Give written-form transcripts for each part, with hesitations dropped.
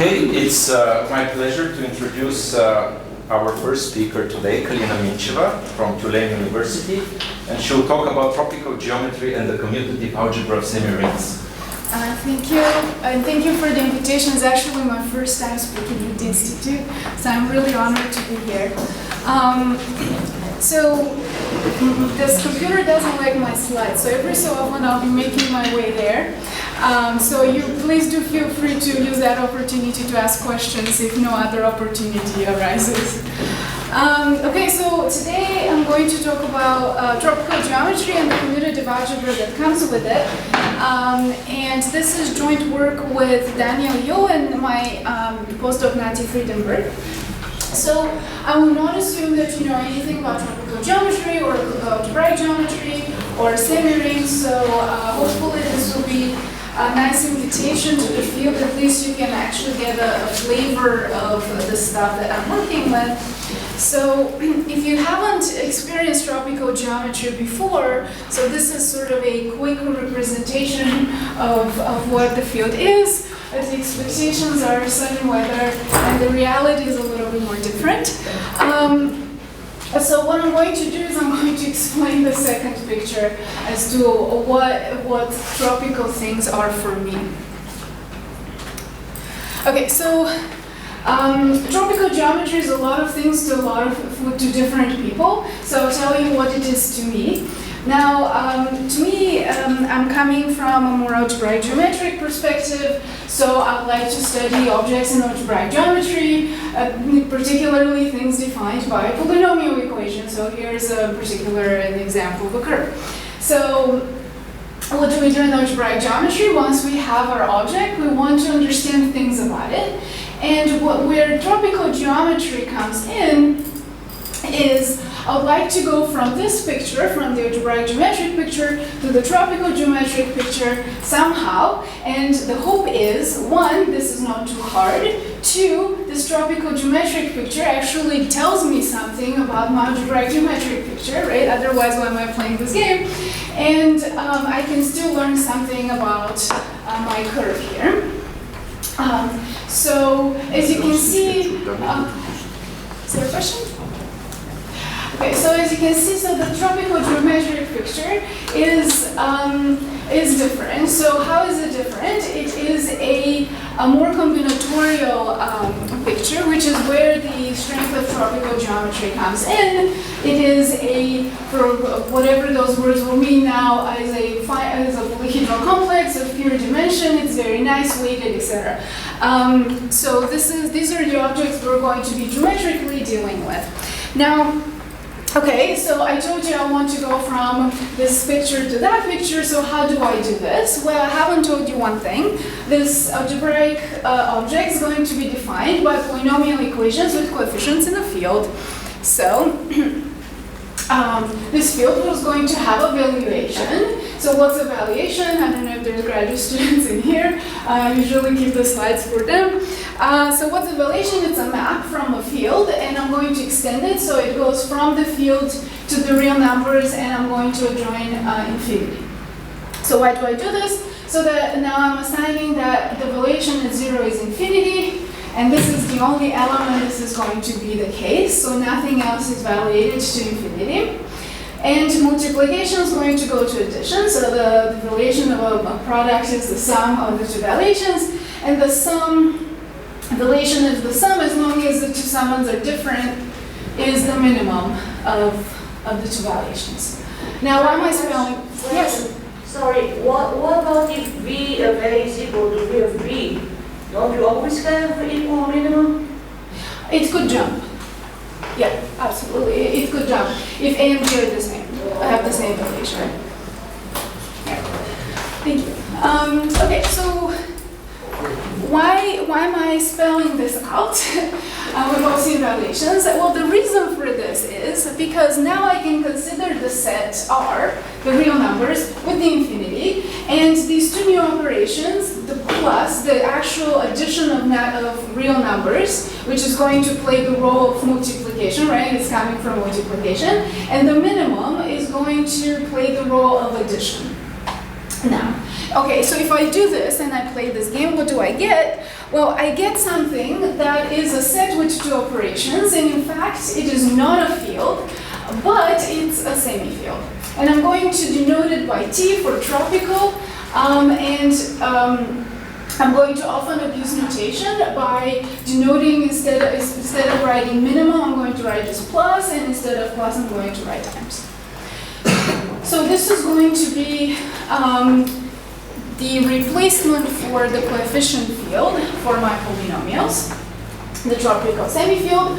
Okay, it's my pleasure to introduce our first speaker today, Kalina Mincheva from Tulane University, and she'll talk about tropical geometry and the commutative algebra of semirings. Thank you, and thank you for the invitation. It's actually my first time speaking at the Institute, so I'm really honored to be here. So this computer doesn't like my slides, so every so often I'll be making my way there. So you please do feel free to use that opportunity to ask questions if no other opportunity arises. Okay, so today I'm going to talk about tropical geometry and the commutative algebra that comes with it. And this is joint work with Daniel Yu and my postdoc Nati Friedenberg. So I will not assume that you know anything about tropical geometry or algebraic geometry or semiring, so hopefully this will be a nice invitation to the field. At least you can actually get a flavor of the stuff that I'm working with. So if you haven't experienced tropical geometry before, so this is sort of a quick representation of what the field is. The expectations are sunny weather, and the reality is a little bit more different. So what I'm going to do is I'm going to explain the second picture as to what tropical things are for me. Okay, so tropical geometry is a lot of things to different people. So I'll tell you what it is to me. Now, to me, I'm coming from a more algebraic geometric perspective, so I'd like to study objects in algebraic geometry, particularly things defined by polynomial equations. So here's an example of a curve. So what do we do in algebraic geometry? Once we have our object, we want to understand things about it. And where tropical geometry comes in is I would like to go from this picture, from the algebraic geometric picture, to the tropical geometric picture somehow. And the hope is, one, this is not too hard. Two, this tropical geometric picture actually tells me something about my algebraic geometric picture, right? Otherwise, why am I playing this game? And I can still learn something about my curve here. So, as you can see, is there a question? Okay, so as you can see, so the tropical geometric picture is different. So how is it different? It is a more combinatorial picture, which is where the strength of tropical geometry comes in. It is a, for whatever those words will mean now, is a polyhedral complex of pure dimension. It's very nice, weighted, etc. So these are the objects we're going to be geometrically dealing with. Now, okay, so I told you I want to go from this picture to that picture, so how do I do this? Well, I haven't told you one thing. This algebraic object is going to be defined by polynomial equations with coefficients in the field. So, this field was going to have a valuation. So what's a valuation? I don't know if there's graduate students in here. I usually keep the slides for them. So what's a valuation? It's a map from a field, and I'm going to extend it so it goes from the field to the real numbers, and I'm going to join infinity. So why do I do this? So that now I'm assigning that the valuation at 0 is infinity, and this is the only element this is going to be the case, so nothing else is valuated to infinity. And multiplication is going to go to addition, so the valuation of a product is the sum of the two valuations, and the valuation is the sum as long as the two summands are different, is the minimum of the two valuations. Now, why am I spelling? Yes? Sorry, what about if V of A is equal to V of B? Don't you always have equal minimum? It could jump. Yeah, absolutely. It could jump. If A and B are the same, have the same valuation. Yeah. Thank you. Okay, so why am I spelling this out with Gaussian valuations? Well, the reason for this is because now I can consider the set R, the real numbers, with the infinity, and these two new operations, the plus, the actual addition of real numbers, which is going to play the role of multiplication, right? It's coming from multiplication, and the minimum is going to play the role of addition. Now, okay, so if I do this and I play this game, what do I get? Well, I get something that is a set with two operations, and in fact, it is not a field, but it's a semifield. And I'm going to denote it by T for tropical, I'm going to often abuse notation by denoting instead of writing minimum, I'm going to write just plus, and instead of plus, I'm going to write times. So this is going to be the replacement for the coefficient field for my polynomials, the tropical semifield,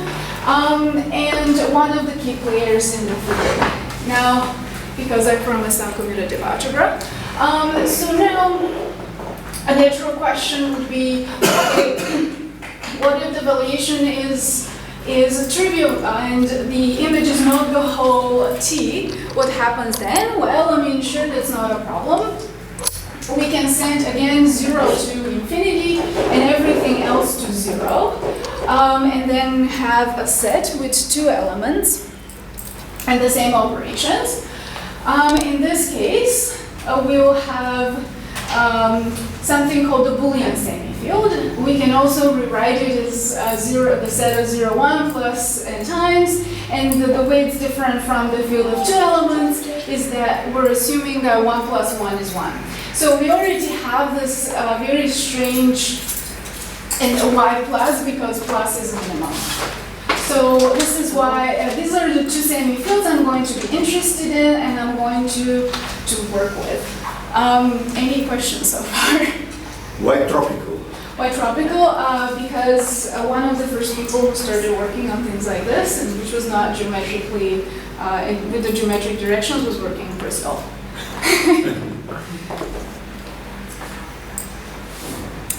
and one of the key players in the theory. Now, because I promised on commutative algebra, so now a natural question would be, what if the valuation is trivial and the image is not the whole T? What happens then? Well, I mean, sure, that's not a problem. We can send again 0 to infinity and everything else to 0, and then have a set with two elements and the same operations. In this case, we will have something called the Boolean semifield. We can also rewrite it as the set of 0, 1 plus n times, and the way it's different from the field of two elements is that we're assuming that 1 plus 1 is 1. So we already have this very strange and y plus because plus is minimum. So this is why these are the two semifields I'm going to be interested in and I'm going to work with. Any questions so far? Why tropical? Why tropical? Because one of the first people who started working on things like this, and which was not geometrically, with the geometric directions, was working in Bristol.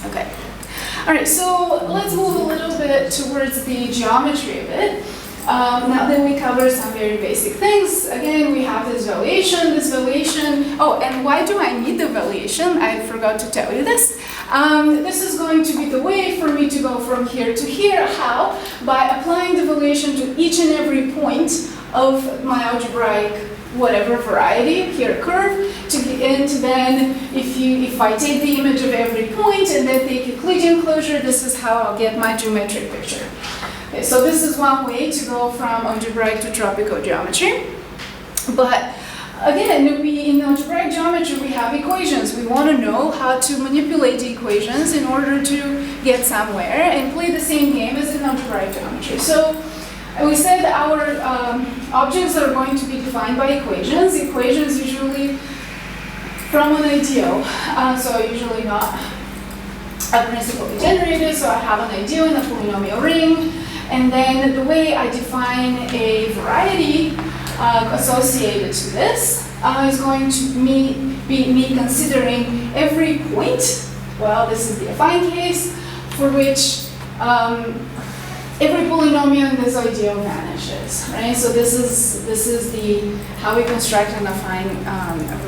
Okay. All right, so let's move a little bit towards the geometry of it. Now that we cover some very basic things, again, we have this valuation, oh, and why do I need the valuation? I forgot to tell you this. This is going to be the way for me to go from here to here. How? By applying the valuation to each and every point of my algebraic whatever variety, here curve, and then if I take the image of every point and then take Euclidean closure, this is how I'll get my geometric picture. Okay, so this is one way to go from algebraic to tropical geometry. But again, in algebraic geometry we have equations. We want to know how to manipulate the equations in order to get somewhere and play the same game as in algebraic geometry. So we said our objects are going to be defined by equations. Equations usually from an ideal, so usually not a principally generated, so I have an ideal in a polynomial ring, and then the way I define a variety associated to this is going to be me considering every point, well, this is the affine case, for which every polynomial in this ideal vanishes, right? So this is the how we construct an affine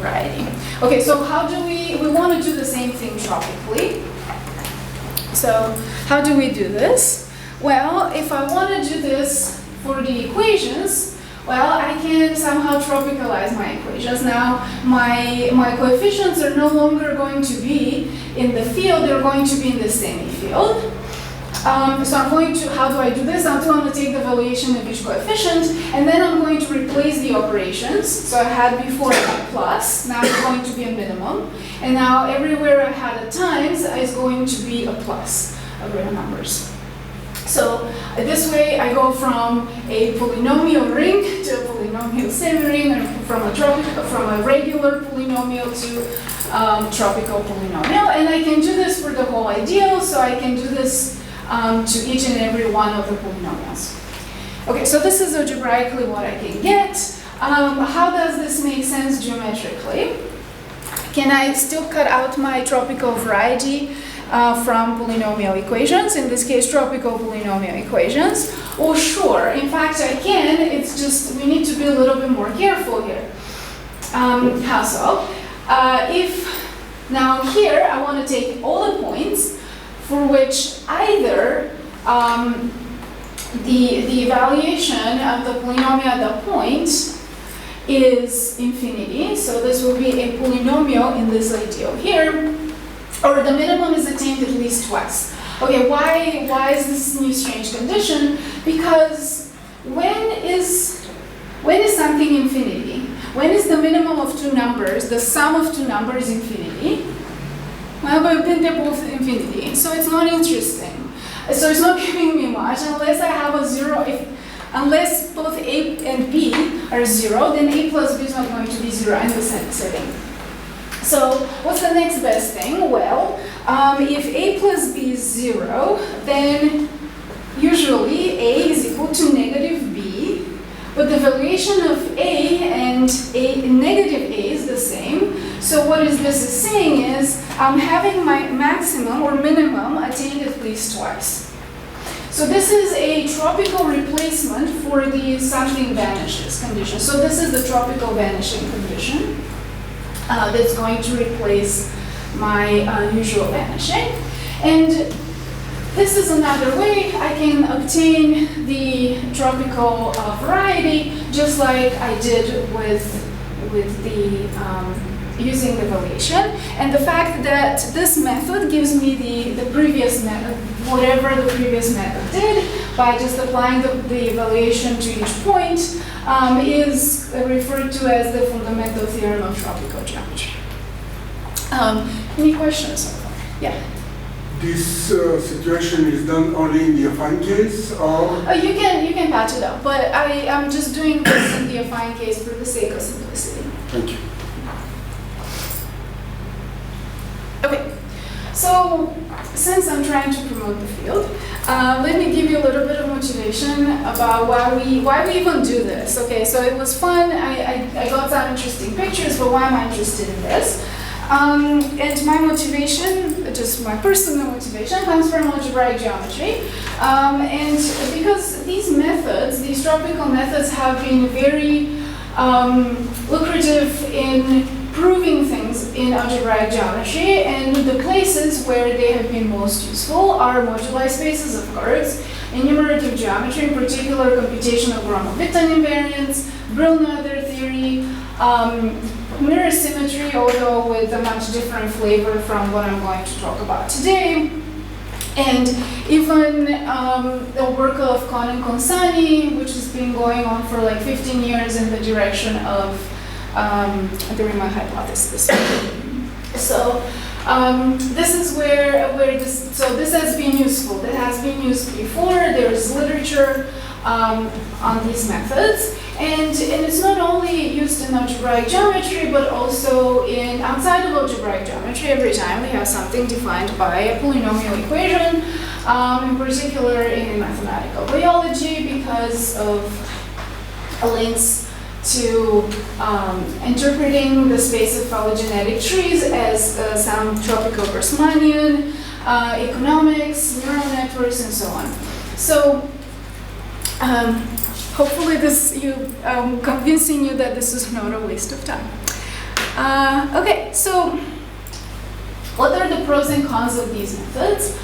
variety. Okay, so how do we want to do the same thing tropically? So how do we do this? Well, if I want to do this for the equations, well, I can somehow tropicalize my equations. Now, my coefficients are no longer going to be in the field, they're going to be in the semifield. So I'm going to, how do I do this? I'm going to take the valuation of each coefficient, and then I'm going to replace the operations. So I had before a plus, now it's going to be a minimum. And now everywhere I had a times is going to be a plus of real numbers. So this way I go from a polynomial ring to a polynomial semiring, and from a regular polynomial to tropical polynomial. And I can do this for the whole ideal, so I can do this to each and every one of the polynomials. Okay, so this is algebraically what I can get. How does this make sense geometrically? Can I still cut out my tropical variety from polynomial equations, in this case tropical polynomial equations? Oh sure, in fact I can, it's just we need to be a little bit more careful here. How so? If now here I want to take all the points for which either the evaluation of the polynomial at the point is infinity, so this will be a polynomial in this ideal here, or the minimum is attained at least twice. Okay, why is this new strange condition? Because when is something infinity? When is the minimum of two numbers, the sum of two numbers infinity? Well, but then they're both infinity, so it's not interesting. So it's not giving me much unless I have a zero. Unless both a and b are zero, then a plus b is not going to be zero in the setting. So what's the next best thing? Well, if a plus b is zero, then usually a is equal to negative b, but the valuation of a and negative a is the same. So what is this is saying is I'm having my maximum or minimum attained at least twice. So this is a tropical replacement for the something vanishes condition. So this is the tropical vanishing condition that's going to replace my usual vanishing. And this is another way I can obtain the tropical variety, just like I did with the using the valuation. And the fact that this method gives me the previous method, whatever the previous method did, by just applying the evaluation to each point, is referred to as the fundamental theorem of tropical geometry. Any questions so far? Yeah. This situation is done only in the affine case, or? You can patch it up, but I'm just doing this in the affine case for the sake of simplicity. Thank you. Okay, so since I'm trying to promote the field, let me give you a little bit of motivation about why we even do this. Okay, so it was fun. I got some interesting pictures, but why am I interested in this? And my motivation, just my personal motivation, comes from algebraic geometry. And because these methods, these tropical methods, have been very lucrative in proving things in algebraic geometry, and the places where they have been most useful are moduli spaces of curves, enumerative geometry, in particular computational Gromov-Witten invariants, Brill-Noether theory, mirror symmetry, although with a much different flavor from what I'm going to talk about today, and even the work of Kohn and Consani, which has been going on for like 15 years in the direction of the Riemann hypothesis. So this is where this, so this has been useful. It has been used before. There's literature on these methods, and it's not only used in algebraic geometry, but also in outside of algebraic geometry. Every time we have something defined by a polynomial equation, in particular in mathematical biology, because of links to interpreting the space of phylogenetic trees as some tropical Grassmannian, economics, neural networks, and so on. So hopefully this convincing you that this is not a waste of time. Okay, so what are the pros and cons of these methods?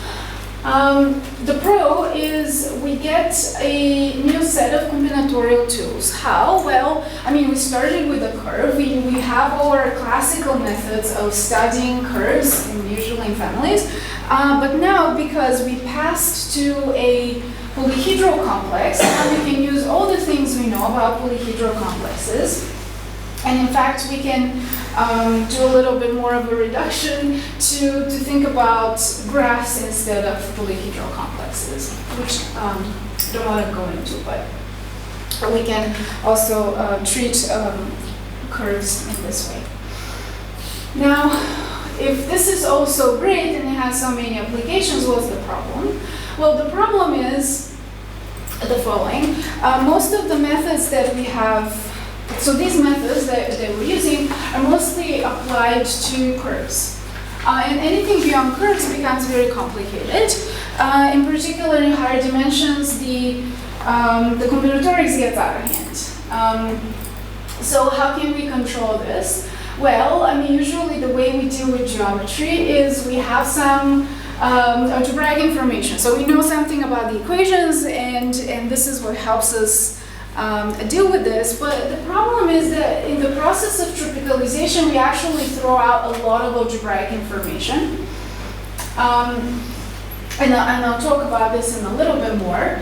The pro is we get a new set of combinatorial tools. How? Well, I mean, we started with a curve. We have our classical methods of studying curves, usually in families. But now, because we passed to a polyhedral complex, now we can use all the things we know about polyhedral complexes. And in fact, we can do a little bit more of a reduction to think about graphs instead of polyhedral complexes, which I don't want to go into, but we can also treat curves in this way. Now, if this is also great and it has so many applications, what's the problem? Well, the problem is the following. Most of the methods that we have, so these methods that we're using are mostly applied to curves. And anything beyond curves becomes very complicated. In particular, in higher dimensions, the combinatorics gets out of hand. So how can we control this? Well, I mean, usually the way we deal with geometry is we have some algebraic information. So we know something about the equations, and this is what helps us deal with this. But the problem is that in the process of tropicalization, we actually throw out a lot of algebraic information. and I'll talk about this in a little bit more.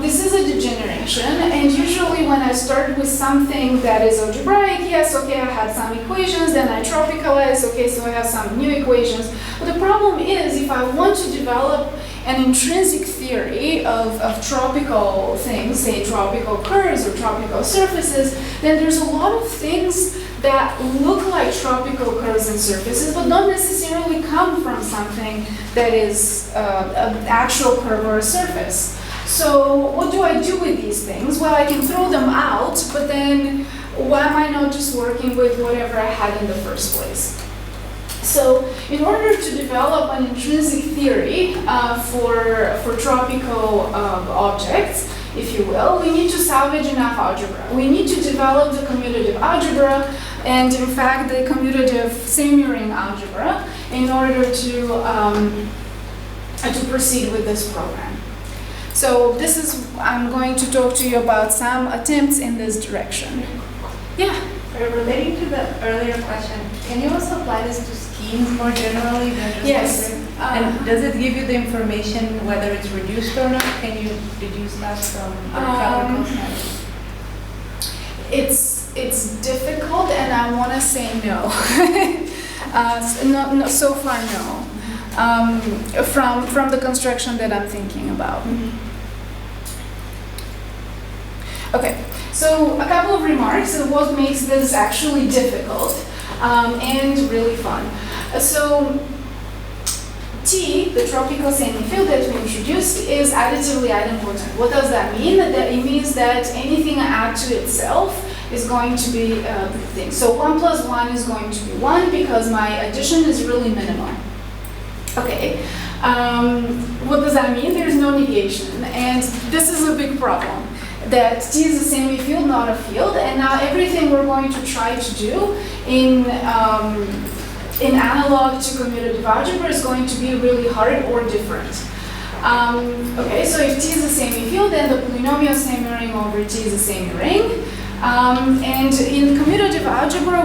This is a degeneration, and usually when I start with something that is algebraic, yes, okay, I had some equations, then I tropicalize, okay, so I have some new equations. But the problem is, if I want to develop an intrinsic theory of tropical things, say tropical curves or tropical surfaces, then there's a lot of things that look like tropical curves and surfaces, but don't necessarily come from something that is an actual curve or a surface. So what do I do with these things? Well, I can throw them out, but then why am I not just working with whatever I had in the first place? So in order to develop an intrinsic theory for tropical objects, if you will, we need to salvage enough algebra. We need to develop the commutative algebra and, in fact, the commutative semiring algebra in order to proceed with this program. So this is, I'm going to talk to you about some attempts in this direction. Yeah? Relating to the earlier question, can you also apply this to schemes more generally than just Yes. and does it give you the information whether it's reduced or not? Can you deduce that from the tropical scenario? It's difficult, and I want to say no. No, so far, no. From the construction that I'm thinking about. Okay, so a couple of remarks of what makes this actually difficult and really fun. So T, the tropical semifield that we introduced, is additively idempotent. What does that mean? That it means that anything I add to itself is going to be the thing. So 1 plus 1 is going to be 1 because my addition is really minimal. Okay, what does that mean? There's no negation, and this is a big problem. That T is a semifield, not a field, and now everything we're going to try to do in analog to commutative algebra is going to be really hard or different. Okay, so if T is a semifield, then the polynomial semiring over T is a semiring. And in commutative algebra,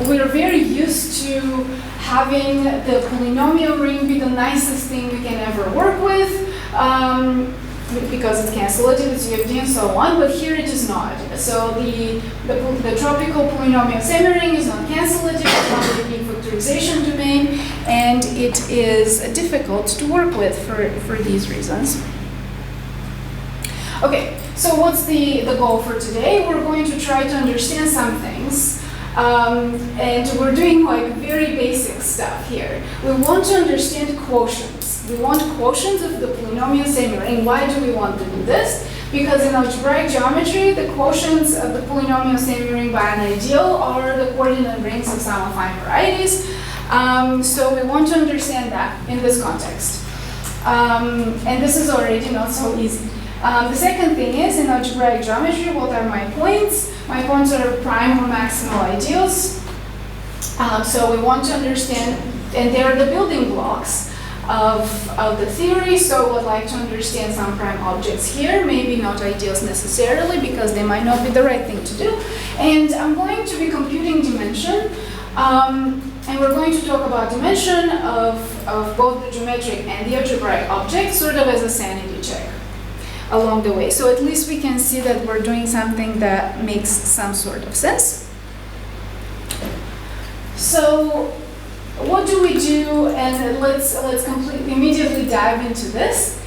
we're very used to having the polynomial ring be the nicest thing we can ever work with, because it's cancelative, it's UFD, and so on, but here it is not. So the tropical polynomial semiring is not cancelative, it's not a unique factorization domain, and it is difficult to work with for these reasons. Okay, so what's the goal for today? We're going to try to understand some things. And we're doing like very basic stuff here. We want to understand quotients. We want quotients of the polynomial semiring. Why do we want to do this? Because in algebraic geometry, the quotients of the polynomial semiring by an ideal are the coordinate rings of some affine varieties. So we want to understand that in this context. And this is already not so easy. The second thing is, in algebraic geometry, what are my points? My points are prime or maximal ideals. So we want to understand, and they are the building blocks of the theory, so we'd like to understand some prime objects here, maybe not ideals necessarily, because they might not be the right thing to do. And I'm going to be computing dimension, and we're going to talk about dimension of both the geometric and the algebraic objects, sort of as a sanity check along the way. So at least we can see that we're doing something that makes some sort of sense. So what do we do? And let's immediately dive into this.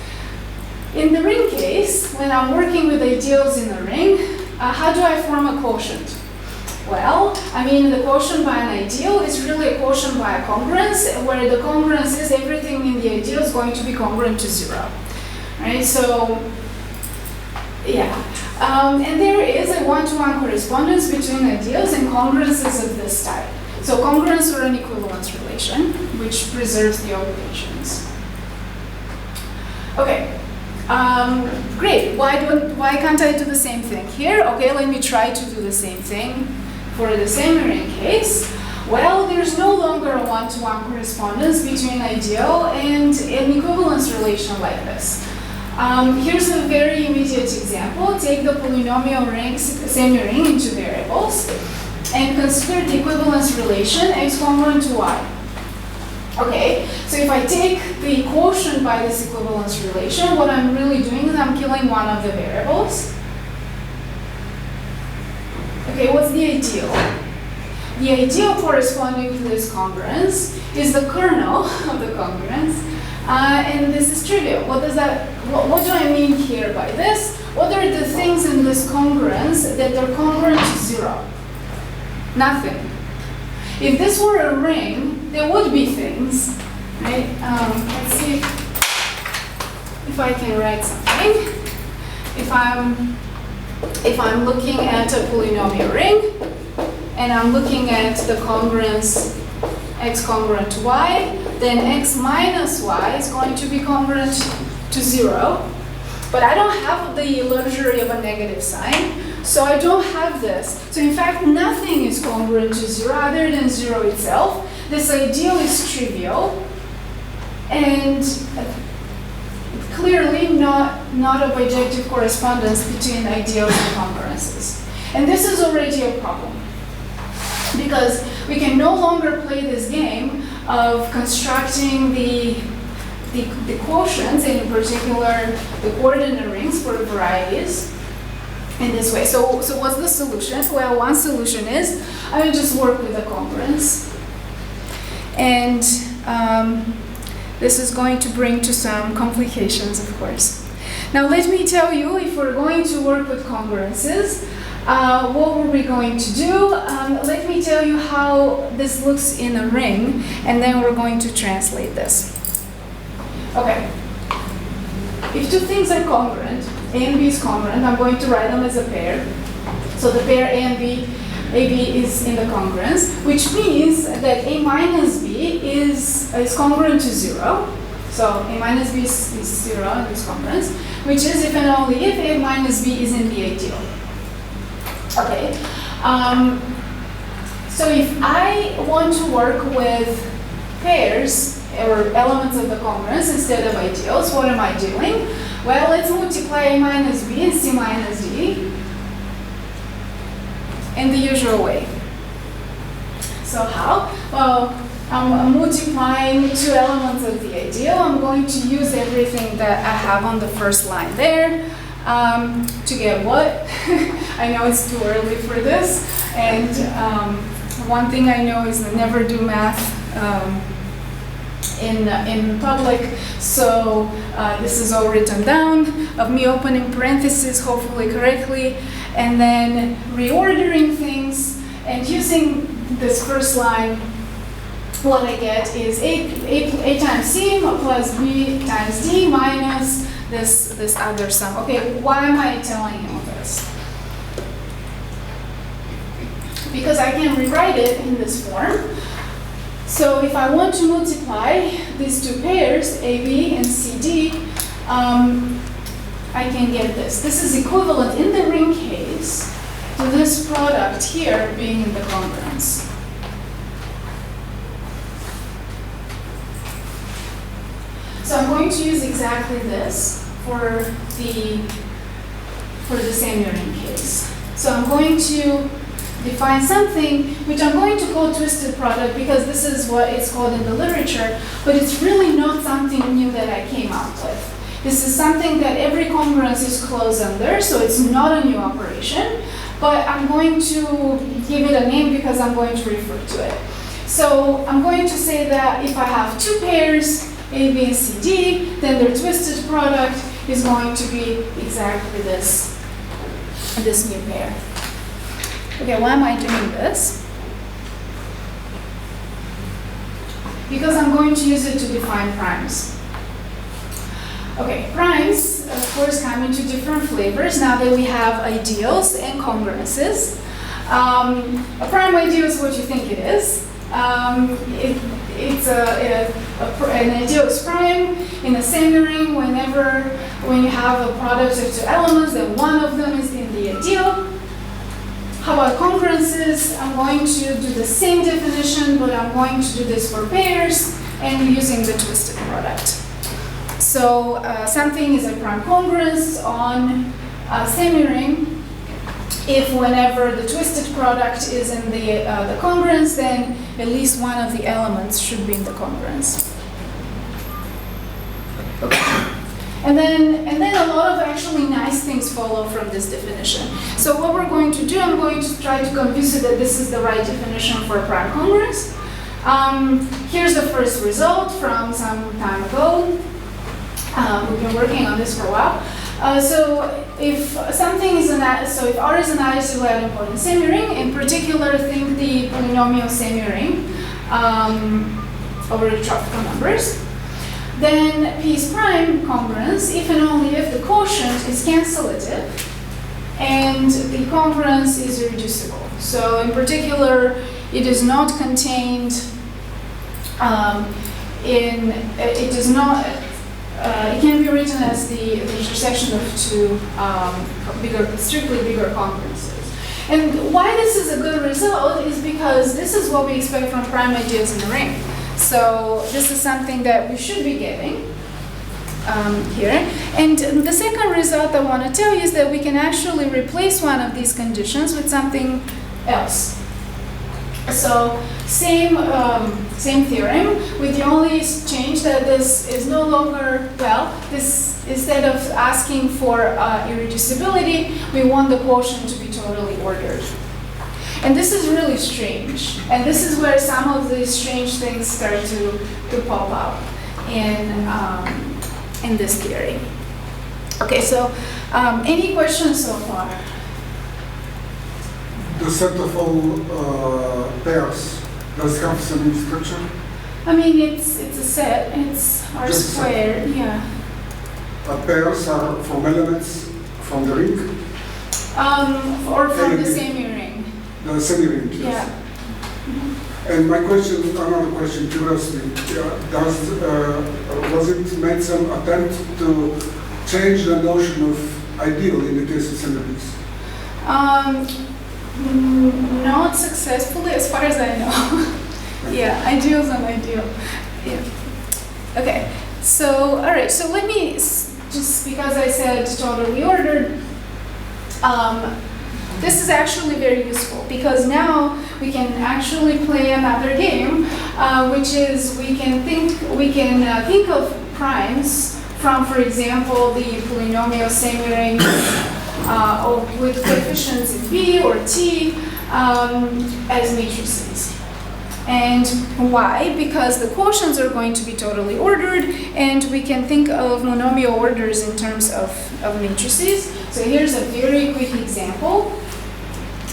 In the ring case, when I'm working with ideals in a ring, how do I form a quotient? Well, I mean, the quotient by an ideal is really a quotient by a congruence, where the congruence is everything in the ideal is going to be congruent to 0. Right? So yeah, and there is a one-to-one correspondence between ideals and congruences of this type. So congruence or an equivalence relation, which preserves the operations. Okay, great. Why can't I do the same thing here? Okay, let me try to do the same thing for the semiring case. Well, there's no longer a one-to-one correspondence between ideal and an equivalence relation like this. Here's a very immediate example. Take the polynomial ring, semiring into variables, and consider the equivalence relation x congruent to y. Okay, so if I take the quotient by this equivalence relation, what I'm really doing is I'm killing one of the variables. Okay, what's the ideal? The ideal corresponding to this congruence is the kernel of the congruence, and this is trivial. What does that? What do I mean here by this? What are the things in this congruence that are congruent to 0? Nothing. If this were a ring, there would be things, right? Let's see if I can write something. If I'm looking at a polynomial ring, and I'm looking at the congruence x congruent to y, then x minus y is going to be congruent to 0. But I don't have the luxury of a negative sign, so I don't have this. So in fact, nothing is congruent to 0 other than 0 itself. This ideal is trivial, and clearly not a bijective correspondence between ideals and congruences. And this is already a problem, because we can no longer play this game of constructing the quotients, in particular the coordinate rings for varieties, in this way. So what's the solution? Well, one solution is I will just work with a congruence, and this is going to bring to some complications, of course. Now let me tell you, if we're going to work with congruences, what were we going to do? Let me tell you how this looks in a ring, and then we're going to translate this. Okay. If two things are congruent, A and B is congruent, I'm going to write them as a pair. So the pair A and B, AB is in the congruence, which means that A minus B is congruent to 0. So A minus B is 0 in this congruence, which is if and only if A minus B is in the ideal. Okay. So if I want to work with pairs or elements of the congruence instead of ideals, what am I doing? Well, let's multiply A minus B and C minus D in the usual way. So how? Well, I'm multiplying two elements of the ideal. I'm going to use everything that I have on the first line there to get what? I know it's too early for this, and one thing I know is never do math in public, so this is all written down, of me opening parentheses, hopefully correctly, and then reordering things, and using this first line, what I get is A times C plus B times D minus this other sum. Okay, why am I telling him this? Because I can rewrite it in this form. So if I want to multiply these two pairs, AB and CD, I can get this. This is equivalent in the ring case to this product here being in the congruence. So I'm going to use exactly this for the semiring case. So I'm going to define something which I'm going to call twisted product because this is what it's called in the literature, but it's really not something new that I came up with. This is something that every congruence is closed under, so it's not a new operation, but I'm going to give it a name because I'm going to refer to it. So I'm going to say that if I have two pairs, A, B, and C, D, then their twisted product is going to be exactly this new pair. Okay, why am I doing this? Because I'm going to use it to define primes. Okay, primes, of course, come into different flavors now that we have ideals and congruences. A prime ideal is what you think it is. It's an ideal is prime in a semiring when you have a product of two elements, then one of them is in the ideal. How about congruences? I'm going to do the same definition, but I'm going to do this for pairs and using the twisted product. So something is a prime congruence on a semiring if whenever the twisted product is in the congruence, then at least one of the elements should be in the congruence. And then a lot of actually nice things follow from this definition. So what we're going to do, I'm going to try to convince you that this is the right definition for prime congruence. Here's the first result from some time ago. We've been working on this for a while. So if something is if R is an additively idempotent semiring, in particular think the polynomial semiring over the tropical numbers, then P is prime congruence if and only if the quotient is cancellative and the congruence is irreducible. So in particular, it is not contained it can be written as the intersection of two strictly bigger congruences. And why this is a good result is because this is what we expect from prime ideas in the ring. So this is something that we should be getting here. And the second result I want to tell you is that we can actually replace one of these conditions with something else. So same theorem, with the only change that this is no longer, this instead of asking for irreducibility, we want the quotient to be totally ordered. And this is really strange. And this is where some of these strange things start to pop up in this theory. Okay, so any questions so far? The set of all pairs does have some structure? I mean, it's a set, it's R Just squared, yeah. Pairs are from elements from the ring? Or from the Element. semiring. The semiring, yes. Yeah. And my question, another question, curiously, was it made some attempt to change the notion of ideal in the case of semiries? Not successfully, as far as I know. Yeah, ideal is an ideal. Yeah. Okay. So, all right. So let me just because I said totally ordered. This is actually very useful because now we can actually play another game, which is we can think of primes from, for example, the polynomial semiring with coefficients in B or T as matrices. And why? Because the quotients are going to be totally ordered, and we can think of monomial orders in terms of matrices. So here's a very quick example.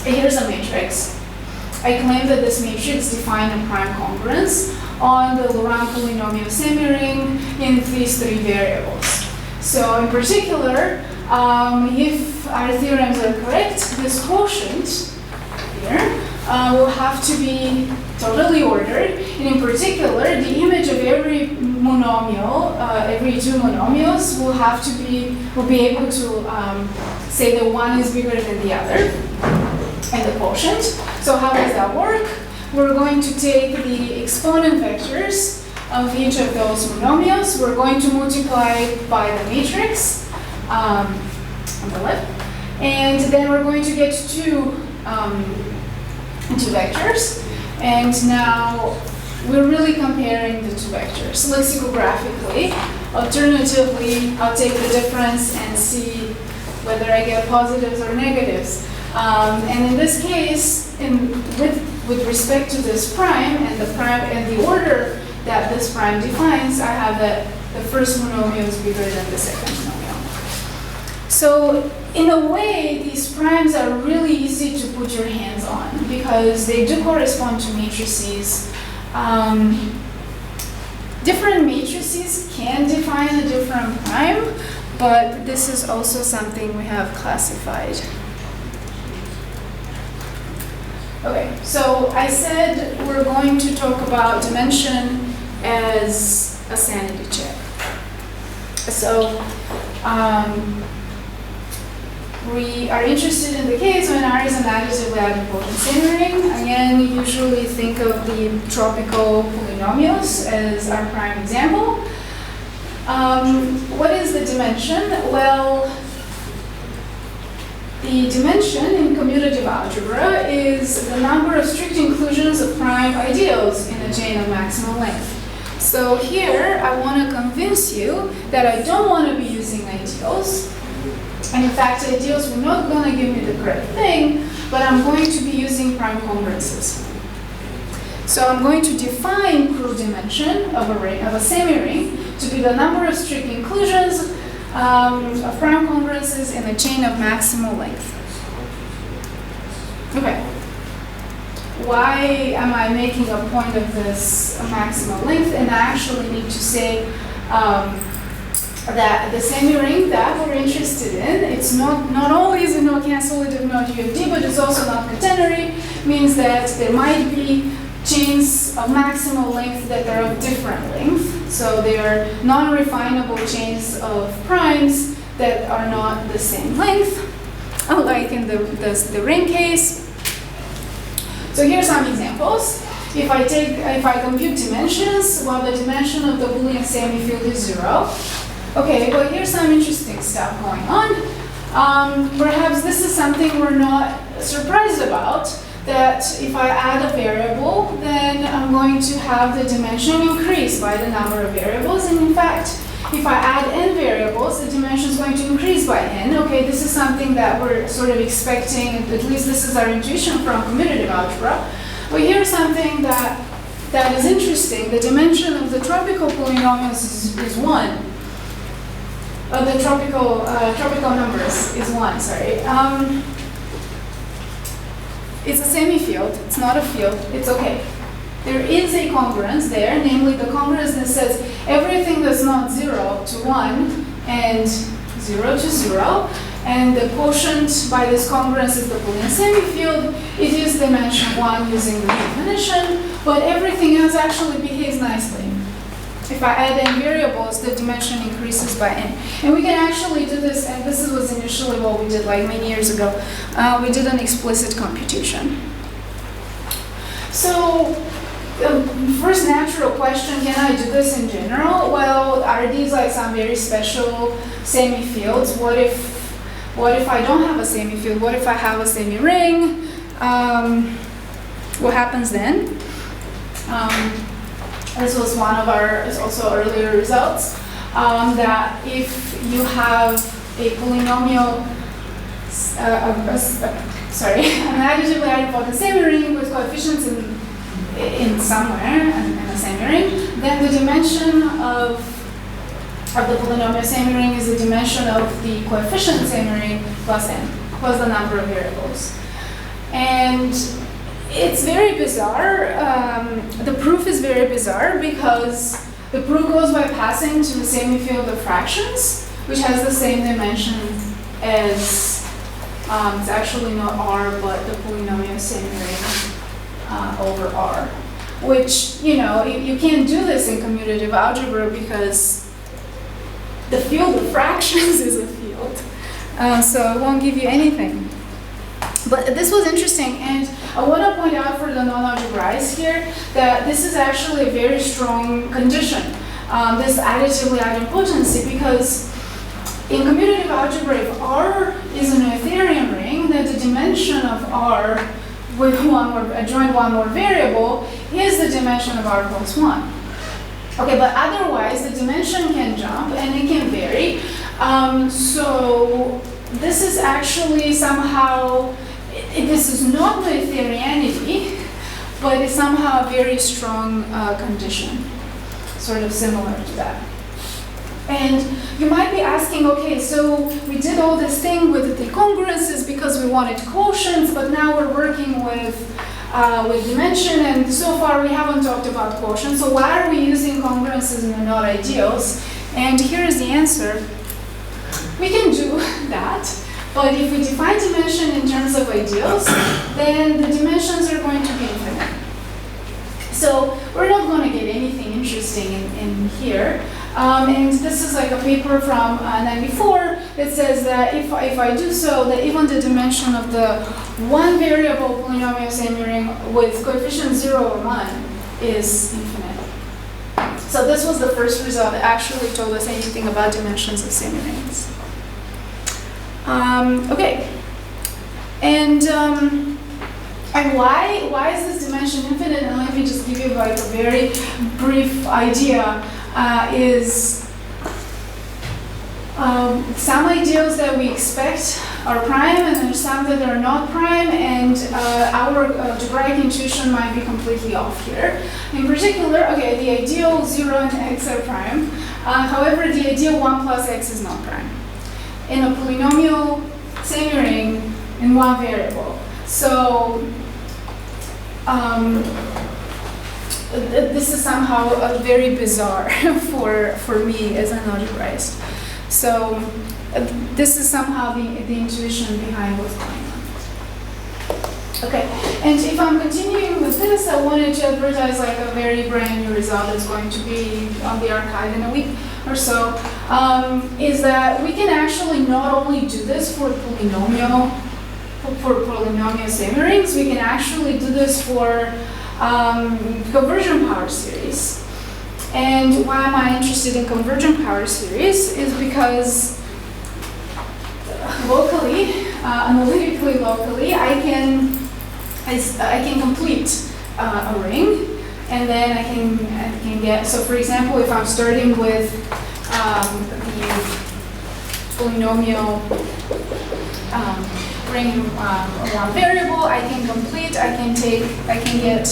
Here's a matrix. I claim that this matrix defines a prime congruence on the Laurent polynomial semiring in these three variables. So in particular, if our theorems are correct, this quotient here will have to be totally ordered. And in particular, the image of every monomial, every two monomials will be able to say that one is bigger than the other, and the quotient. So how does that work? We're going to take the exponent vectors of each of those monomials. We're going to multiply by the matrix on the left, and then we're going to get two vectors. And now we're really comparing the two vectors lexicographically. Alternatively, I'll take the difference and see whether I get positives or negatives. And in this case, with respect to this prime and the order that this prime defines, I have that the first monomial is bigger than the second monomial. So in a way, these primes are really easy to put your hands on because they do correspond to matrices. Different matrices can define a different prime, but this is also something we have classified. Okay, so I said we're going to talk about dimension as a sanity check. So we are interested in the case when R is an additively idempotent semiring. Again, usually think of the tropical polynomials as our prime example. What is the dimension? Well, the dimension in commutative algebra is the number of strict inclusions of prime ideals in a chain of maximum length. So here, I want to convince you that I don't want to be using ideals. And in fact, ideals were not going to give me the correct thing, but I'm going to be using prime congruences. So I'm going to define proof dimension of a semiring to be the number of strict inclusions of prime congruences in a chain of maximal length. Okay. Why am I making a point of this maximal length? And I actually need to say that the semiring that we're interested in, it's not always a no cancellative, not UFD, but it's also not catenary, means that there might be chains of maximal length that are of different length. So they are non-refinable chains of primes that are not the same length, like in the ring case. So here are some examples. If I compute dimensions, well, the dimension of the Boolean semifield is 0. Okay, but here's some interesting stuff going on. Perhaps this is something we're not surprised about, that if I add a variable, then I'm going to have the dimension increase by the number of variables. And in fact, if I add n variables, the dimension is going to increase by n. Okay, this is something that we're sort of expecting, at least this is our intuition from commutative algebra. But here's something that is interesting. The dimension of the tropical polynomials is 1. The tropical numbers is 1, sorry. It's a semifield, it's not a field, it's okay. There is a congruence there, namely the congruence that says everything that's not 0 to 1 and 0 to 0, and the quotient by this congruence is the Boolean semifield. It is dimension 1 using the definition, but everything else actually behaves nicely. If I add n variables, the dimension increases by n. And we can actually do this, and this was initially what we did like many years ago. We did an explicit computation. So, first natural question, can I do this in general? Well, are these like some very special semifields? What if I don't have a semifield? What if I have a semiring? What happens then? This was one of our also earlier results, that if you have a polynomial, an additively idempotent semiring with coefficients in somewhere in a semiring, then the dimension of the polynomial semiring is the dimension of the coefficient semiring plus n, plus the number of variables. And it's very bizarre. The proof is very bizarre because the proof goes by passing to the semifield of fractions, which has the same dimension as, it's actually not R, but the polynomial semiring over R. Which, you can't do this in commutative algebra because the field of fractions is a field. So it won't give you anything. But this was interesting, and I want to point out for the non-algebraics here that this is actually a very strong condition, this additively idempotency, because in commutative algebra, if R is a Noetherian ring, then the dimension of R with join one more variable is the dimension of R plus 1. Okay, but otherwise the dimension can jump and it can vary. So this is actually somehow, this is not Noetherianity, but it's somehow a very strong condition, sort of similar to that. And you might be asking, okay, so we did all this thing with the congruences because we wanted quotients, but now we're working with dimension, and so far we haven't talked about quotients, so why are we using congruences and they're not ideals? And here is the answer. We can do that, but if we define dimension in terms of ideals, then the dimensions are going to be infinite. So we're not going to get anything interesting in here. And this is like a paper from 94 that says that if I do so, that even the dimension of the one variable polynomial semiring with coefficient 0 or 1 is infinite. So this was the first result that actually told us anything about dimensions of semirings. Okay, And why is this dimension infinite? And let me just give you like a very brief idea. Some ideals that we expect are prime, and there's some that are not prime, and our algebraic intuition might be completely off here. In particular, okay, the ideal 0 and x are prime. However, the ideal 1 plus x is not prime. In a polynomial semiring in one variable. So this is somehow very bizarre for me as an algebraist. So this is somehow the intuition behind what's going on. Okay, and if I'm continuing with this, I wanted to advertise like a very brand new result that's going to be on the archive in a week or so, is that we can actually not only do this for polynomial semirings, we can actually do this for conversion power series. And why am I interested in convergent power series is because locally, analytically locally, I can complete a ring, and then I can get, so for example, if I'm starting with the polynomial ring one variable, I can complete, I can get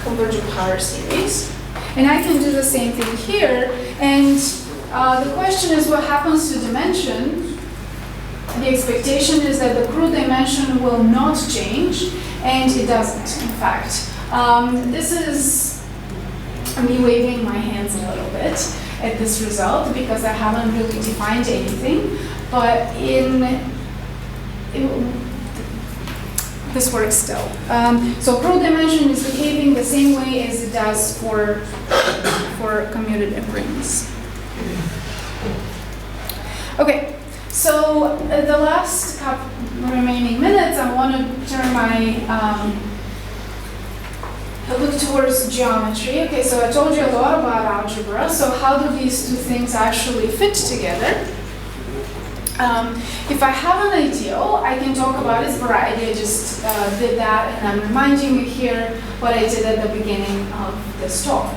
convergent power series. And I can do the same thing here. And the question is, what happens to dimension? The expectation is that the crude dimension will not change, and it doesn't, in fact. This is me waving my hands a little bit at this result because I haven't really defined anything. But this works still. So crude dimension is behaving the same way as it does for commutative rings. Okay, so the last couple remaining minutes, I want to turn my look towards geometry. Okay, so I told you a lot about algebra. So how do these two things actually fit together? If I have an ideal, I can talk about its variety. I just did that, and I'm reminding you here what I did at the beginning of this talk.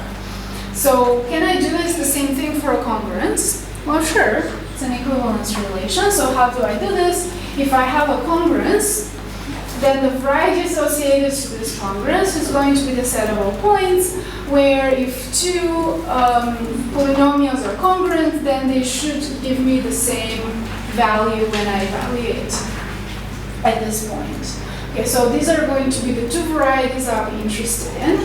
So can I do this the same thing for a congruence? Well, sure, it's an equivalence relation. So how do I do this? If I have a congruence, then the variety associated to this congruence is going to be the set of all points, where if two polynomials are congruent, then they should give me the same value when I evaluate at this point. Okay, so these are going to be the two varieties I'll be interested in.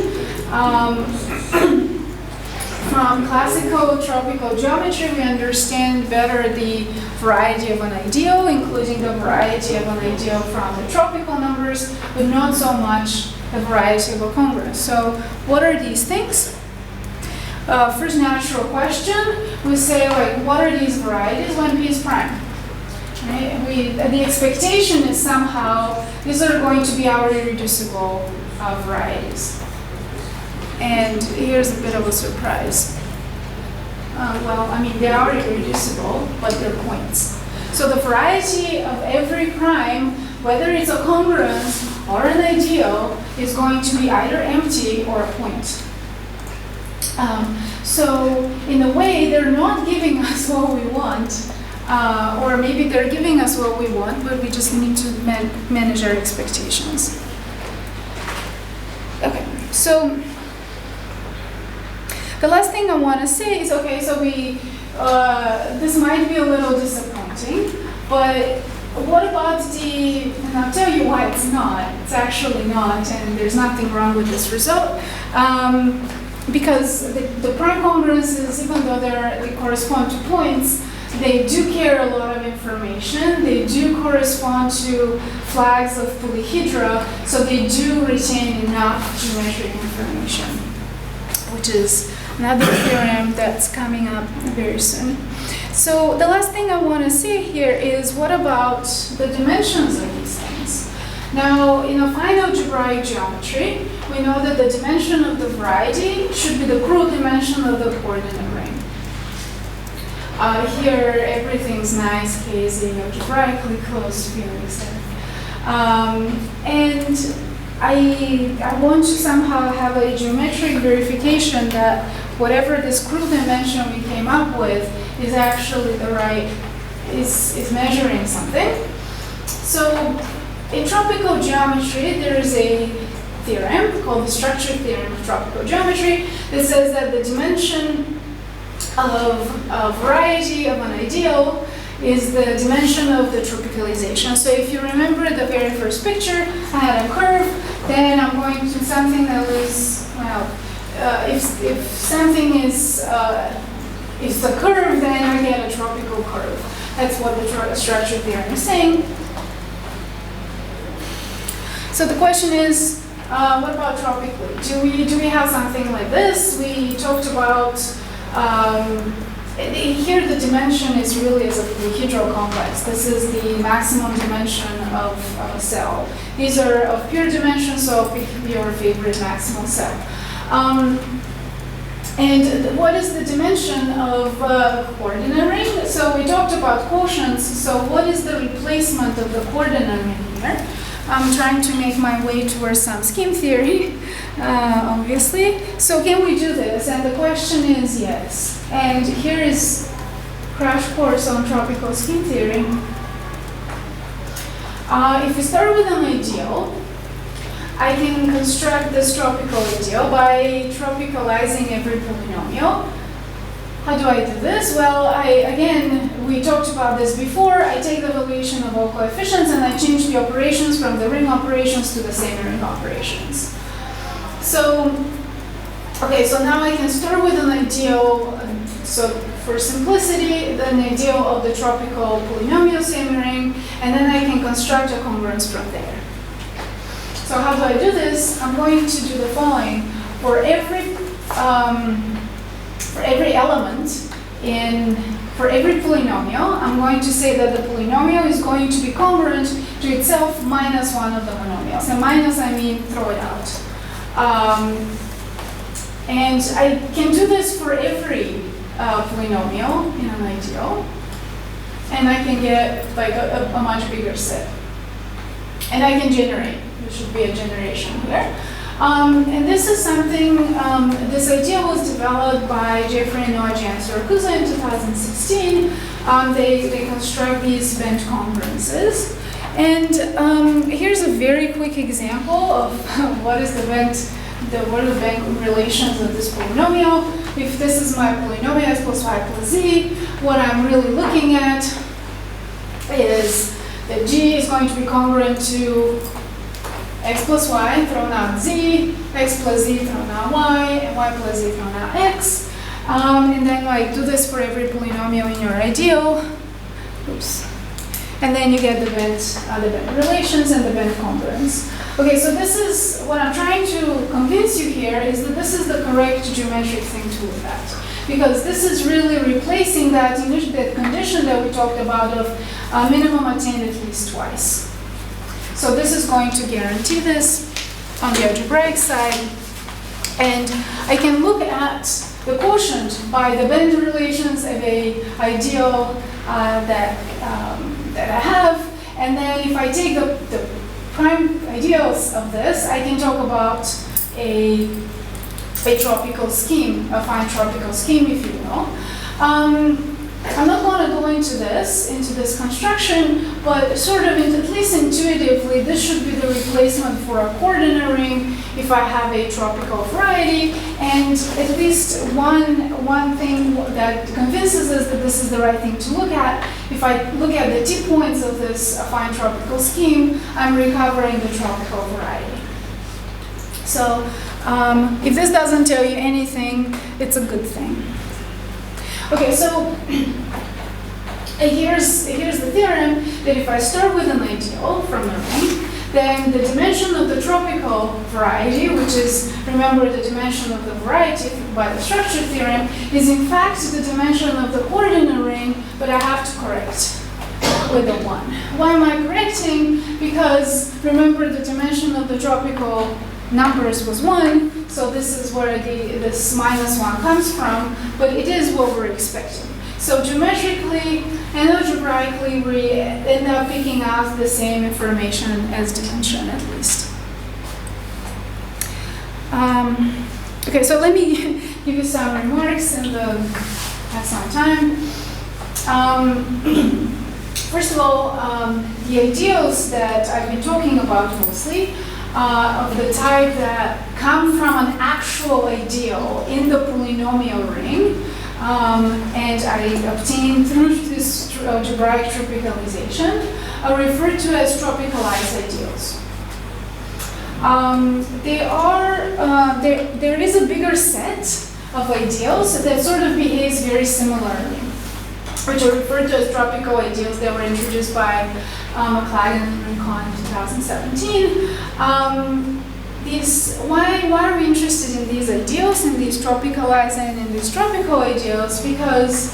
From classical tropical geometry, we understand better the variety of an ideal, including the variety of an ideal from the tropical numbers, but not so much the variety of a congruence. So what are these things? First natural question, we say, like, what are these varieties when P is prime? Right? The expectation is somehow these are going to be our irreducible varieties. And here's a bit of a surprise. Well, I mean, they are irreducible, but they're points. So the variety of every prime, whether it's a congruence or an ideal, is going to be either empty or a point. So in a way, they're not giving us what we want, or maybe they're giving us what we want, but we just need to manage our expectations. Okay, so the last thing I want to say is, okay, so this might be a little disappointing, but what about and I'll tell you why it's not. It's actually not, and there's nothing wrong with this result. Because the prime congruences, even though they correspond to points, they do carry a lot of information. They do correspond to flags of polyhedra, so they do retain enough geometric information, which is another theorem that's coming up very soon. So the last thing I want to say here is, what about the dimensions of these things? Now, in a fine algebraic geometry, we know that the dimension of the variety should be the crude dimension of the coordinate ring. Here, everything's nice, hazy, algebraically closed feelings there. And I want to somehow have a geometric verification that whatever this crude dimension we came up with is actually the right, is measuring something. So in tropical geometry, there is a theorem called the structure theorem of tropical geometry that says that the dimension of a variety of an ideal is the dimension of the tropicalization. So if you remember the very first picture, I had a curve, then I'm going to something that is, well, if something is the curve, then I get a tropical curve. That's what the structure theorem is saying. So the question is, what about tropically? Do we have something like this? We talked about, here the dimension is really as a polyhedral complex. This is the maximum dimension of a cell. These are of pure dimension, so pick your favorite maximal cell. And what is the dimension of coordinate ring? So we talked about quotients, so what is the replacement of the coordinate ring here? I'm trying to make my way towards some scheme theory, obviously. So can we do this? And the question is yes. And here is crash course on tropical scheme theory. If we start with an ideal, I can construct this tropical ideal by tropicalizing every polynomial. How do I do this? Well, again, we talked about this before. I take the valuation of all coefficients and I change the operations from the ring operations to the semiring operations. So, okay, so now I can start with an ideal. So for simplicity, an ideal of the tropical polynomial semiring, and then I can construct a congruence from there. So how do I do this? I'm going to do the following. For every element for every polynomial, I'm going to say that the polynomial is going to be congruent to itself minus one of the monomials. And minus, I mean throw it out. And I can do this for every polynomial in an ideal. And I can get like a much bigger set. And I can generate. There should be a generation here. And this is something, this idea was developed by Jeffrey Noaji and Siracusa in 2016. They construct these bent congruences. And here's a very quick example of what is the bent relations of this polynomial. If this is my polynomial x plus y plus z, what I'm really looking at is that g is going to be congruent to x plus y thrown out z, x plus z thrown out y, and y plus z thrown out x. And then like do this for every polynomial in your ideal. Oops. And then you get the bent relations and the bent congruence. Okay, so this is what I'm trying to convince you here is that this is the correct geometric thing to look at. Because this is really replacing that condition that we talked about of minimum attained at least twice. So this is going to guarantee this on the algebraic side. And I can look at the quotient by the bend relations of a ideal that I have. And then if I take the prime ideals of this, I can talk about a tropical scheme, a fine tropical scheme, if you will. I'm not going to go into this construction, but sort of, at least intuitively, this should be the replacement for a coordinate ring if I have a tropical variety. And at least one thing that convinces us that this is the right thing to look at, if I look at the T points of this fine tropical scheme, I'm recovering the tropical variety. So if this doesn't tell you anything, it's a good thing. Okay, so here's the theorem that if I start with an ideal from the ring, then the dimension of the tropical variety, which is, remember, the dimension of the variety by the structure theorem, is in fact the dimension of the coordinate ring, but I have to correct with a 1. Why am I correcting? Because remember, the dimension of the tropical numbers was 1, so this is where this minus 1 comes from, but it is what we're expecting. So geometrically and algebraically, we end up picking out the same information as dimension, at least. Okay, so let me give you some remarks and have some time. First of all, the ideals that I've been talking about mostly of the type that come from an actual ideal in the polynomial ring, and I obtained through this algebraic tropicalization, are referred to as tropicalized ideals. There is a bigger set of ideals that sort of behaves very similarly, which are referred to as tropical ideals that were introduced by McLagan and Rincon in 2017. Why are we interested in these ideals and these tropicalized and in these tropical ideals? Because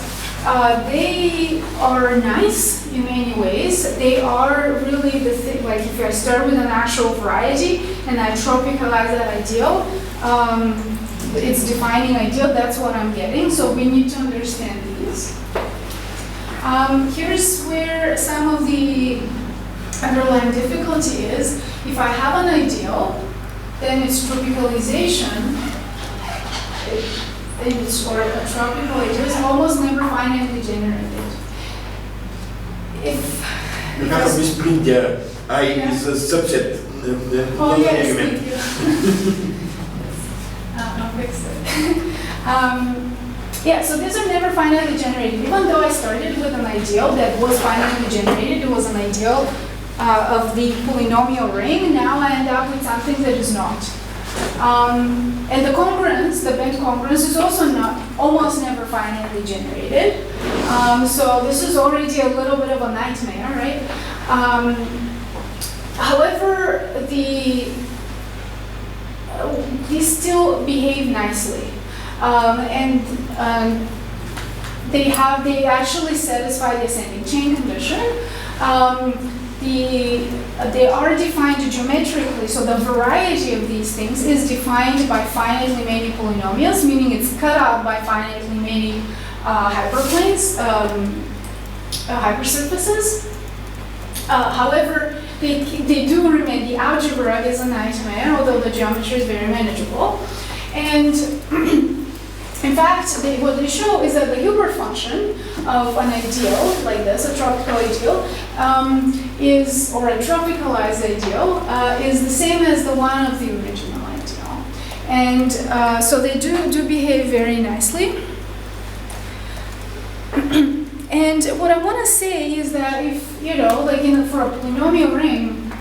they are nice in many ways. They are really the thing, like if I start with an actual variety and I tropicalize that ideal, it's defining ideal, that's what I'm getting. So we need to understand these. Here's where some of the underlying difficulty is. If I have an ideal, then its tropicalization, or a tropical ideal, is almost never finitely generated. You have a misprint there. I is a subset. Oh yes, thank you. I'll fix it. Yeah, so these are never finitely generated. Even though I started with an ideal that was finitely generated, it was an ideal of the polynomial ring, now I end up with something that is not. And the congruence, the bent congruence, is also not, almost never finitely generated. So this is already a little bit of a nightmare, right? However, these still behave nicely. They actually satisfy the ascending chain condition. They are defined geometrically, so the variety of these things is defined by finitely many polynomials, meaning it's cut out by finitely many hyperplanes, hypersurfaces. However, they do remain, the algebra is a nightmare, although the geometry is very manageable. And in fact, what they show is that the Hilbert function of an ideal like this, a tropical ideal, or a tropicalized ideal, is the same as the one of the original ideal. And so they do behave very nicely. And what I want to say is that if, like for a polynomial ring,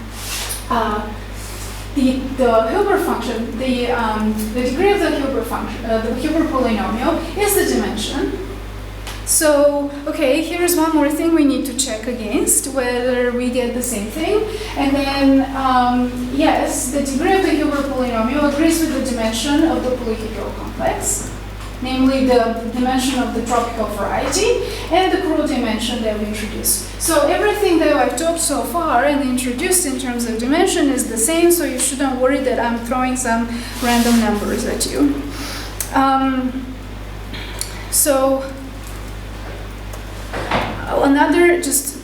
the Hilbert function, the degree of the Hilbert function, the Hilbert polynomial is the dimension. So, okay, here's one more thing we need to check against, whether we get the same thing. And then, yes, the degree of the Hilbert polynomial agrees with the dimension of the polyhedral complex, namely the dimension of the tropical variety and the Crow dimension that we introduced. So everything that I've talked so far and introduced in terms of dimension is the same, so you shouldn't worry that I'm throwing some random numbers at you.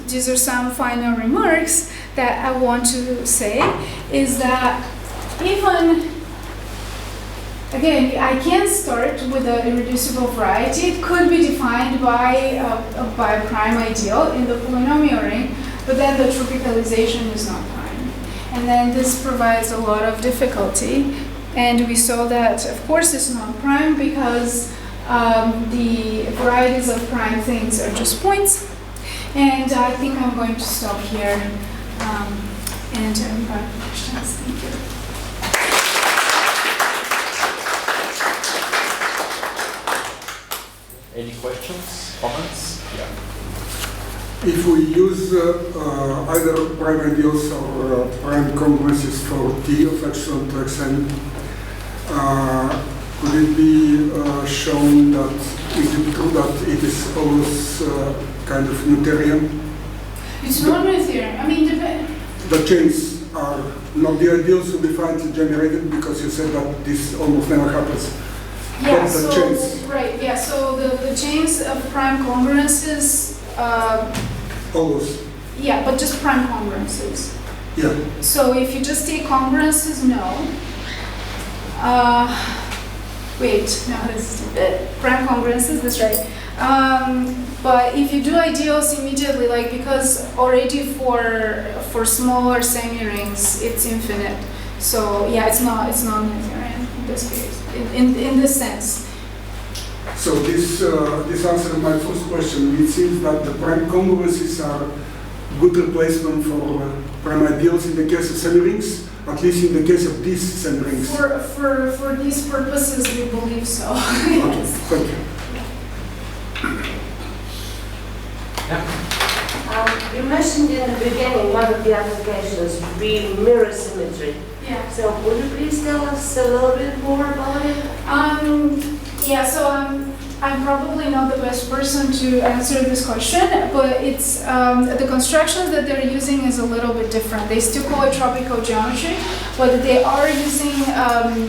These are some final remarks that I want to say, is that even, again, I can start with an irreducible variety. It could be defined by a prime ideal in the polynomial ring, but then the tropicalization is not prime. And then this provides a lot of difficulty. And we saw that, of course, it's not prime because the varieties of prime things are just points. And I think I'm going to stop here and invite questions. Thank you. Any questions, comments? Yeah. If we use either prime ideals or prime congruences for T of epsilon to Xn, could it be shown that is it true that it is always kind of Noetherian? It's not Noetherian. I mean, the chains are not the ideals to be finally generated, because you said that this almost never happens. Yeah, But the chains, right, yeah, so the chains of prime congruences, always, yeah, but just prime congruences. yeah. So if you just take congruences, no. Wait, no, this is prime congruences, that's right. But if you do ideals immediately, like because already for smaller semirings, it's infinite. So yeah, it's not Newtonian in this case, in this sense. So this answers my first question. It seems that the prime congruences are good replacement for prime ideals in the case of semirings, at least in the case of these semirings. For these purposes, we believe so. Okay, thank you. You mentioned in the beginning one of the applications being mirror symmetry. Yeah. So would you please tell us a little bit more about it? Yeah, so I'm probably not the best person to answer this question, but it's the constructions that they're using is a little bit different. They still call it tropical geometry, but they are using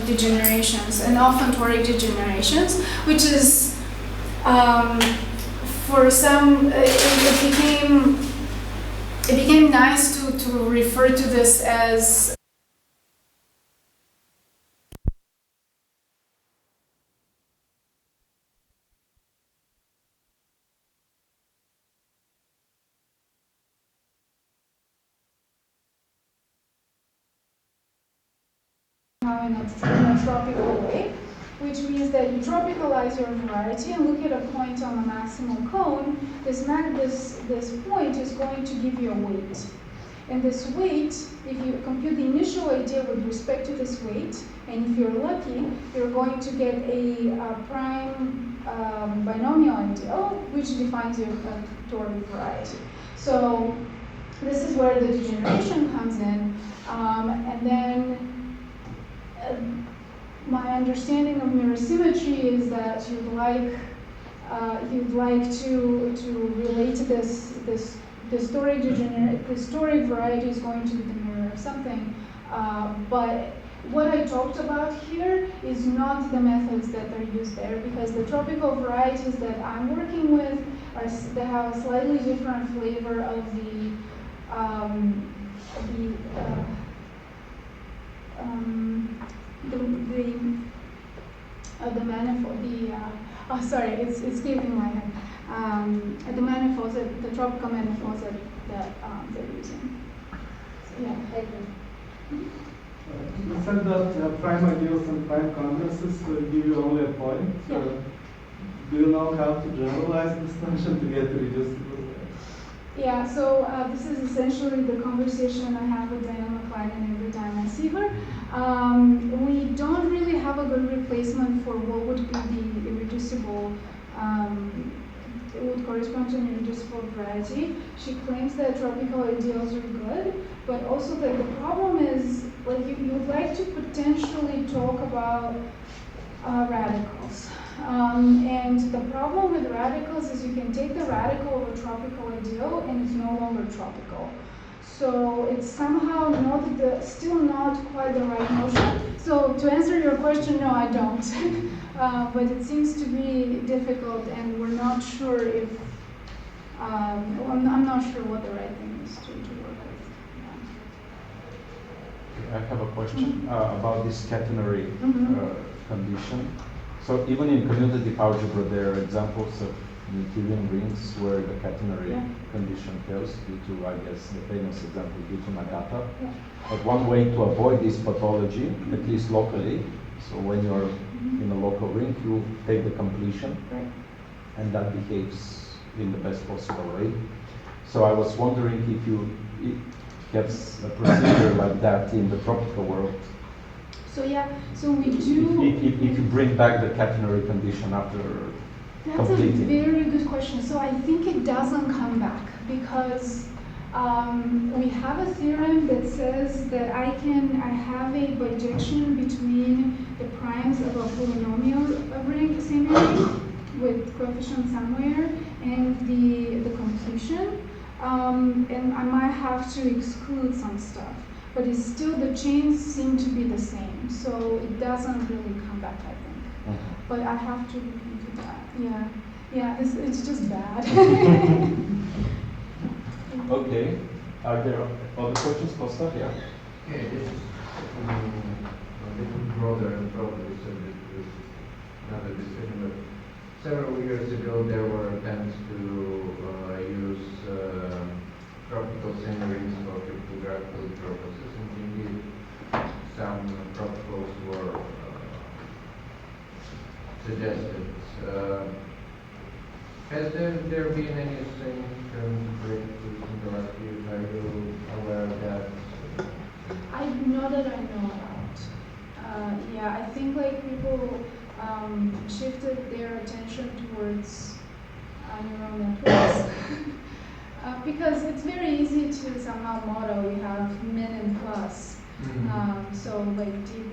degenerations, and often toric degenerations, which is for some it became nice to refer to this as in a tropical way, which means that you tropicalize your variety and look at a point on the maximum cone. This point is going to give you a weight. And this weight, if you compute the initial idea with respect to this weight, and if you're lucky, you're going to get a prime binomial ideal, which defines your toric variety. So this is where the degeneration comes in, and then my understanding of mirror symmetry is that you'd like to relate to this toric variety is going to be the mirror of something, but what I talked about here is not the methods that are used there, because the tropical varieties that I'm working with they have a slightly different flavor of the manifold, sorry, it's escaping my head. The manifolds, the tropical manifolds that they're using. So yeah, thank you. You said that prime ideals and prime congruences give you only a point. Yeah. Do you know how to generalize this function to get reducible? Yeah, so this is essentially the conversation I have with Diane McLeod and every time I see her. We don't really have a good replacement for what would be the irreducible, it would correspond to an irreducible variety. She claims that tropical ideals are good, but also that the problem is, like, you would like to potentially talk about radicals. And the problem with radicals is you can take the radical of a tropical ideal and it's no longer tropical. So it's somehow still not quite the right notion. So to answer your question, no, I don't. But it seems to be difficult, and we're not sure if, I'm not sure what the right thing is to work with. I have a question about this catenary condition. So even in commutative algebra, there are examples of Minchevian rings where the catenary condition fails due to, I guess, the famous example due to Nagata. Yeah. But one way to avoid this pathology, at least locally, so when you're in a local ring, you take the completion, and that behaves in the best possible way. So I was wondering if you have a procedure like that in the tropical world. So yeah, so we do. If you bring back the catenary condition after completing. That's a very good question. So I think it doesn't come back because we have a theorem that says that I have a bijection between the primes of a polynomial ring, semiring, with coefficient somewhere, and the completion. And I might have to exclude some stuff, but it's still, the chains seem to be the same, so it doesn't really come back, I think. But I have to look into that. Yeah, yeah, it's just bad. Okay. Are there other questions, Costa? Yeah. Okay, this is a little broader and probably subject to another discussion, but several years ago there were attempts to use tropical semirings for cryptographical purposes, and indeed some protocols were suggested. Has there been anything breakthroughs in the last years? Are you aware of that? Not that I know about. Yeah, I think like people shifted their attention towards neural networks because it's very easy to somehow model. We have min and plus, so like deep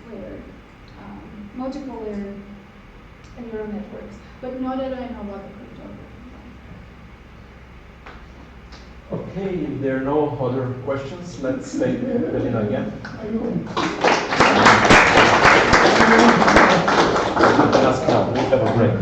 layered, multiple layered neural networks. But not that I know about the cryptography. Okay, if there are no other questions, let's take Kalina again. You can ask now. We have a break.